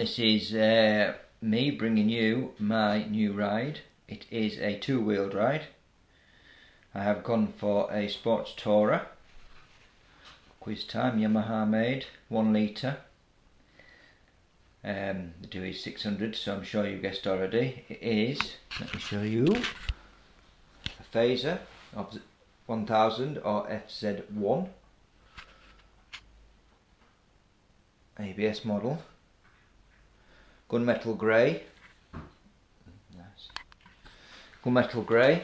this is me bringing you my new ride. It is a two-wheeled ride. I have gone for a sports tourer, quiz time, Yamaha made, 1 litre. The do is 600, so I'm sure you guessed already. It is, let me show you, a Fazer of 1000 or FZ1 ABS model, gunmetal grey, nice, gunmetal grey,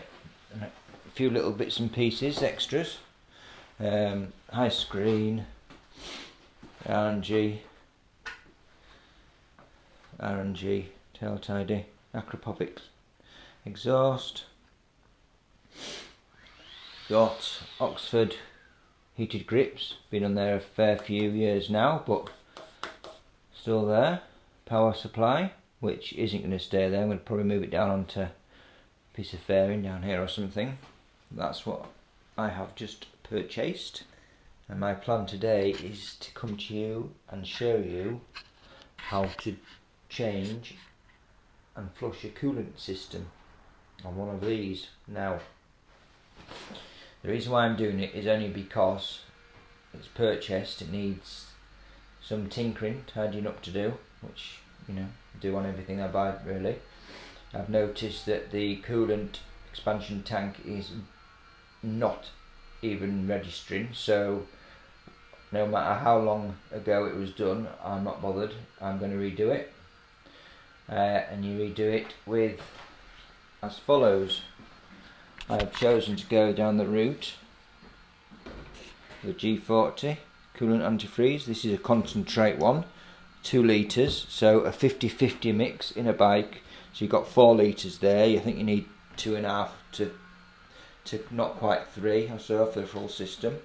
and a few little bits and pieces, extras, high screen, RNG, tail tidy, acropovic exhaust, got Oxford heated grips, been on there a fair few years now, but still there. Power supply, which isn't going to stay there. I'm going to probably move it down onto a piece of fairing down here or something. That's what I have just purchased, and my plan today is to come to you and show you how to change and flush a coolant system on one of these. Now, the reason why I'm doing it is only because it's purchased. It needs some tinkering, tidying up to do, which, you know, I do on everything I buy really. I've noticed that the coolant expansion tank is not even registering, so no matter how long ago it was done, I'm not bothered. I'm going to redo it, and you redo it with as follows. I have chosen to go down the route the G40 coolant antifreeze. This is a concentrate one, 2 litres, so a 50-50 mix in a bike. So you've got 4 litres there. I think you need 2.5 to not quite 3 or so for the full system,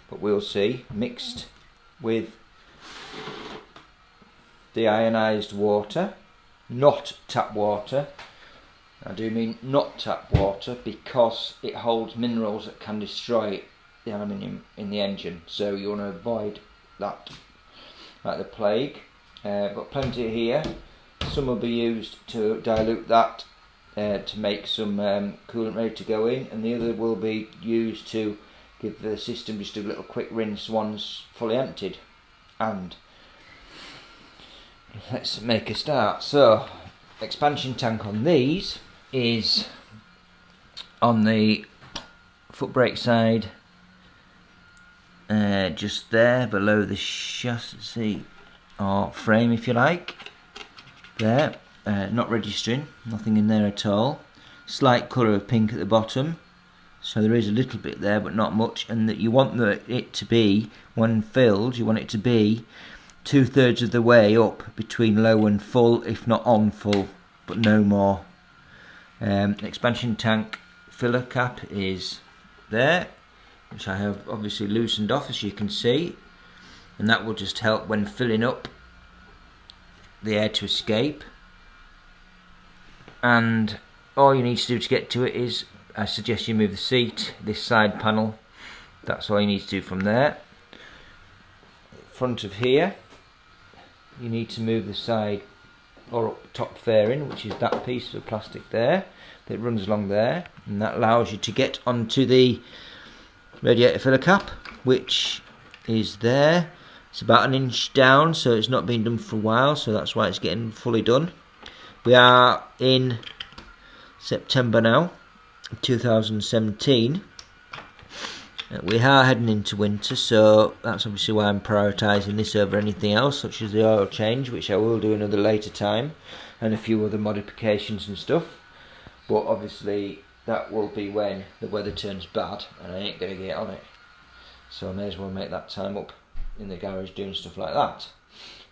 but we'll see. Mixed with deionised water, not tap water. I do mean not tap water because it holds minerals that can destroy the aluminium in the engine, so you want to avoid that like the plague. Got plenty here. Some will be used to dilute that to make some coolant ready to go in, and the other will be used to give the system just a little quick rinse once fully emptied. And let's make a start. So, expansion tank on these is on the foot brake side, just there below the chassis or frame, if you like. There, not registering, nothing in there at all. Slight colour of pink at the bottom, so there is a little bit there but not much, and that you want it to be, when filled, you want it to be 2/3 of the way up between low and full, if not on full, but no more. Expansion tank filler cap is there, which I have obviously loosened off, as you can see, and that will just help when filling up the air to escape. And all you need to do to get to it is, I suggest you move the seat, this side panel, that's all you need to do from there. Front of here, you need to move the side or up top fairing, which is that piece of plastic there that runs along there, and that allows you to get onto the radiator filler cap, which is there. It's about 1 inch down, so it's not been done for a while, so that's why it's getting fully done. We are in September now, 2017. We are heading into winter, so that's obviously why I'm prioritising this over anything else, such as the oil change, which I will do another later time, and a few other modifications and stuff. But obviously that will be when the weather turns bad and I ain't going to get on it, so I may as well make that time up in the garage doing stuff like that.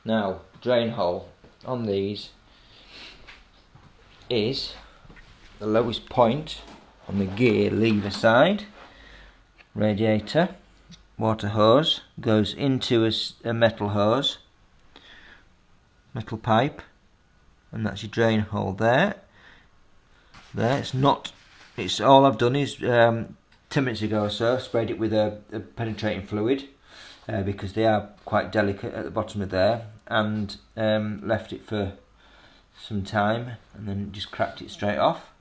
Now, drain hole on these is the lowest point on the gear lever side. Radiator, water hose goes into a metal hose, metal pipe, and that's your drain hole there. It's all I've done is 10 minutes ago or so sprayed it with a penetrating fluid because they are quite delicate at the bottom of there, and left it for some time and then just cracked it straight off.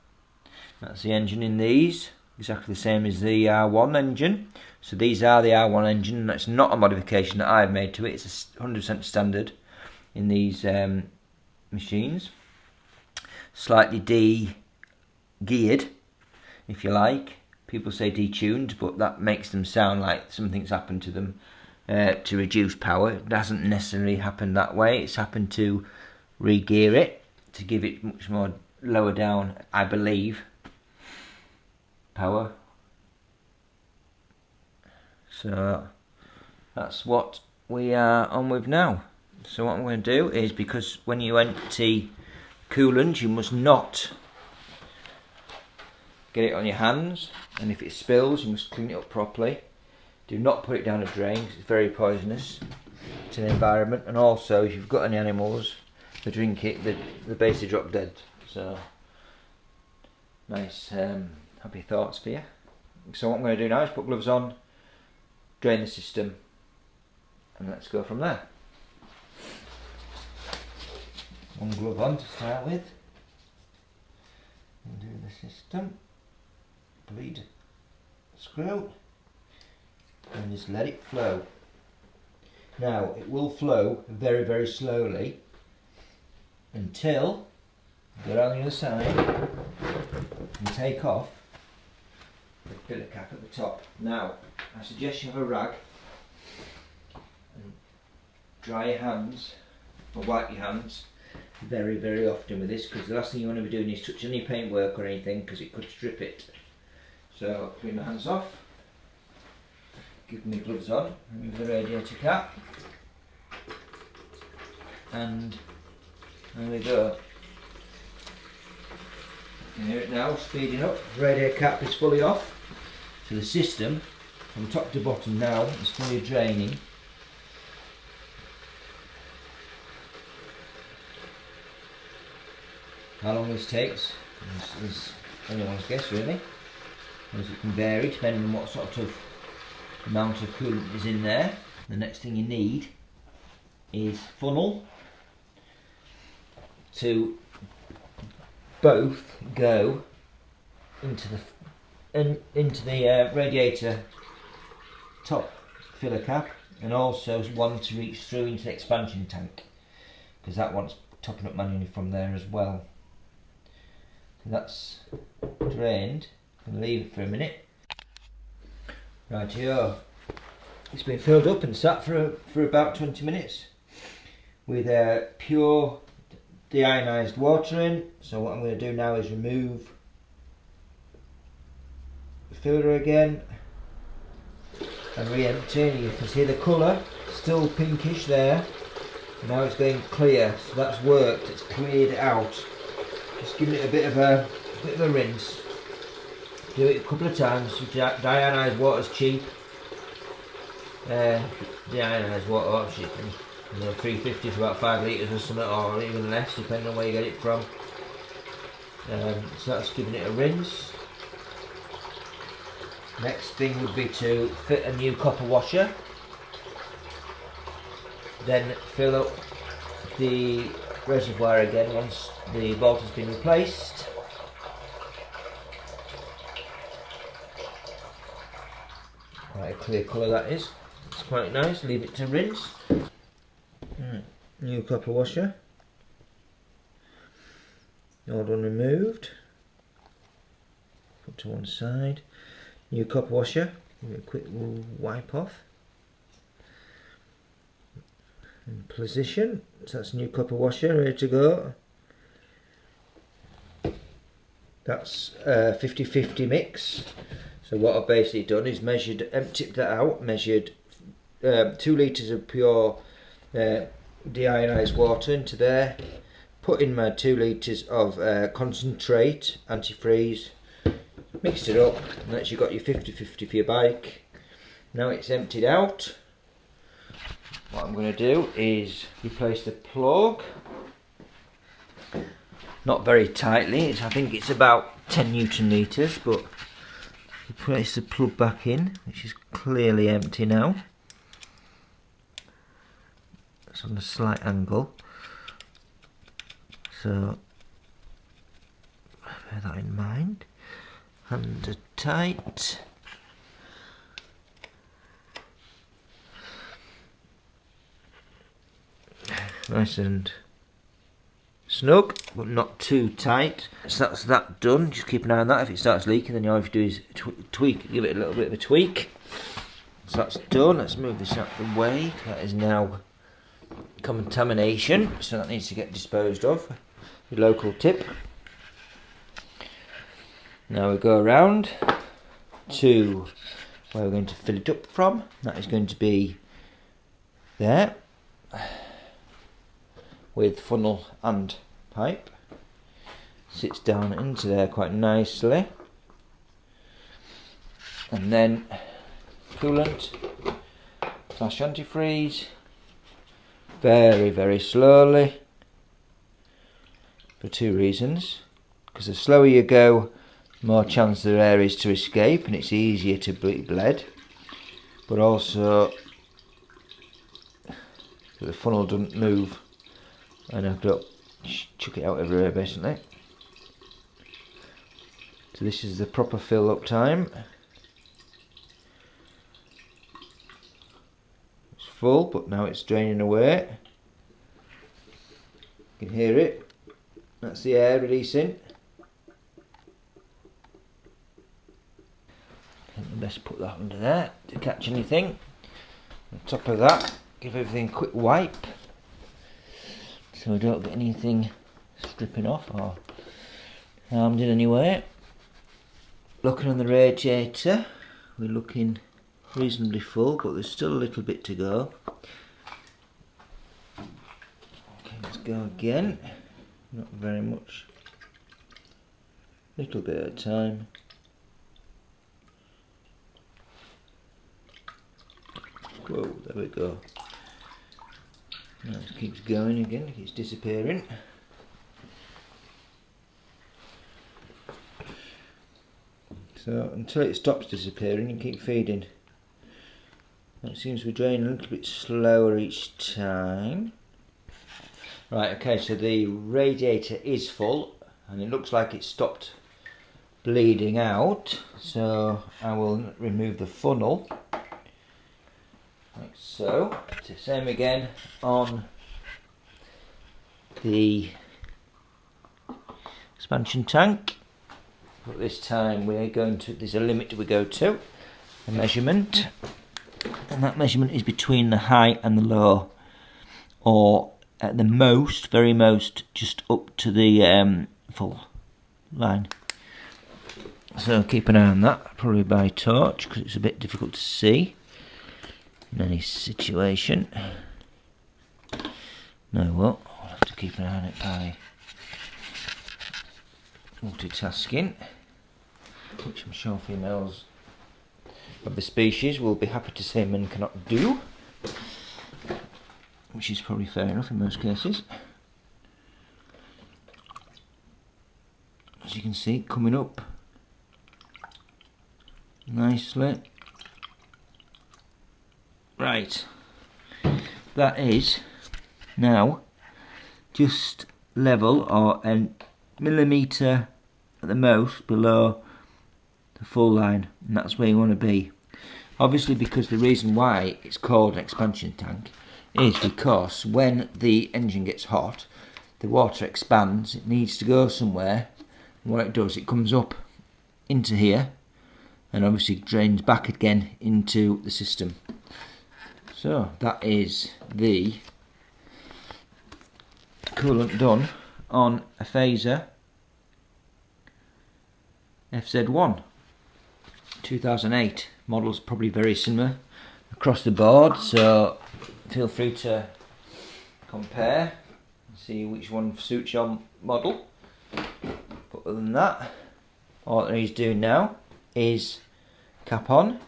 That's the engine in these, exactly the same as the R1 engine. So these are the R1 engine, and that's not a modification that I've made to it. It's 100% standard in these machines. Slightly de-geared, if you like. People say detuned, but that makes them sound like something's happened to them to reduce power. It doesn't necessarily happen that way. It's happened to re-gear it, to give it much more lower down, I believe, power. So that's what we are on with now. So what I'm going to do is, because when you empty coolant you must not get it on your hands, and if it spills you must clean it up properly. Do not put it down a drain because it's very poisonous to the environment, and also if you've got any animals that drink it, they basically drop dead. So nice happy thoughts for you. So what I'm going to do now is put gloves on, drain the system, and let's go from there. One glove on to start with. Undo the system, bleed screw, and just let it flow. Now it will flow very, very slowly until you go down the other side and take off the filler cap at the top. Now I suggest you have a rag and dry your hands or wipe your hands very, very often with this, because the last thing you want to be doing is touch any paintwork or anything, because it could strip it. So clean my hands off, give me gloves on, remove the radiator cap, and there we go. You can hear it now speeding up. The radiator cap is fully off, so the system from top to bottom now is fully draining. How long this takes is anyone's guess really, as it can vary depending on what sort of amount of coolant is in there. The next thing you need is funnel to both go into the radiator top filler cap, and also one to reach through into the expansion tank, because that one's topping up manually from there as well. So that's drained. I'm going to leave it for a minute. Right here, it's been filled up and sat for about 20 minutes with pure deionized water in. So what I'm going to do now is remove the filler again and re-empty. You can see the colour still pinkish there. Now it's going clear, so that's worked. It's cleared out. Just giving it a bit of a rinse. Do it a couple of times. Deionized water's cheap. Deionized water, obviously, you know, 350 for about 5 litres or something, or even less, depending on where you get it from. So that's giving it a rinse. Next thing would be to fit a new copper washer. Then fill up the reservoir again once the bolt has been replaced. Quite a clear colour that is. It's quite nice. Leave it to rinse. New copper washer. Old one removed. Put to one side. New copper washer. Give it a quick wipe off. In position. So that's new copper washer ready to go. That's a 50-50 mix. So what I've basically done is emptied that out, measured 2 litres of pure deionized water into there, put in my 2 litres of concentrate, antifreeze, mixed it up, and that's you got your 50-50 for your bike. Now it's emptied out. What I'm going to do is replace the plug, not very tightly, I think it's about 10 Newton meters, but place the plug back in, which is clearly empty now. It's on a slight angle, so bear that in mind. Hands are tight. Nice and snug, but not too tight. So that's that done. Just keep an eye on that. If it starts leaking, then all you have to do is tweak, give it a little bit of a tweak. So that's done. Let's move this out of the way. That is now contamination, so that needs to get disposed of. Your local tip. Now we go around to where we're going to fill it up from. That is going to be there, with funnel and pipe. Sits down into there quite nicely. And then coolant / antifreeze, very, very slowly, for two reasons. Because the slower you go, the more chance there air is to escape, and it's easier to be bled. But also, the funnel doesn't move, and I've got chuck it out everywhere basically. So this is the proper fill up time. It's full, but now it's draining away. You can hear it. That's the air releasing. Best put that under there to catch anything. On top of that, give everything a quick wipe, so we don't get anything stripping off or harmed in any way. Looking on the radiator, we're looking reasonably full, but there's still a little bit to go. Okay, let's go again. Not very much. Little bit at a time. Whoa, there we go. Now it keeps going again, it keeps disappearing. So until it stops disappearing, you keep feeding. It seems we're draining a little bit slower each time. Right, okay, so the radiator is full, and it looks like it's stopped bleeding out. So I will remove the funnel. Like so. It's the same again on the expansion tank, but this time we're going to, there's a limit we go to, a measurement, and that measurement is between the high and the low, or at the most, very most, just up to the full line. So keep an eye on that, probably by torch, because it's a bit difficult to see in any situation. No, well, I'll have to keep an eye on it by multitasking, which I'm sure females of the species will be happy to say men cannot do, which is probably fair enough in most cases. As you can see, coming up nicely. Right, that is now just level, or a millimetre at the most below the full line, and that's where you want to be. Obviously, because the reason why it's called an expansion tank is because when the engine gets hot, the water expands, it needs to go somewhere, and what it does, it comes up into here and obviously drains back again into the system. So that is the coolant done on a Fazer FZ1 2008. Model's probably very similar across the board, so feel free to compare and see which one suits your model. But other than that, all that he's doing now is cap on,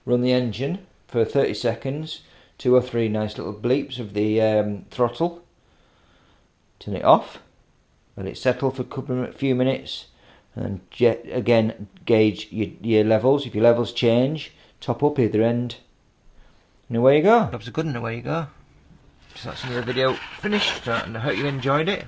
run the engine for 30 seconds, 2 or 3 nice little bleeps of the throttle, turn it off, let it settle for a few minutes, and then again gauge your levels. If your levels change, top up either end, And away you go. Job's a good one, away you go. So that's another video finished, and I hope you enjoyed it.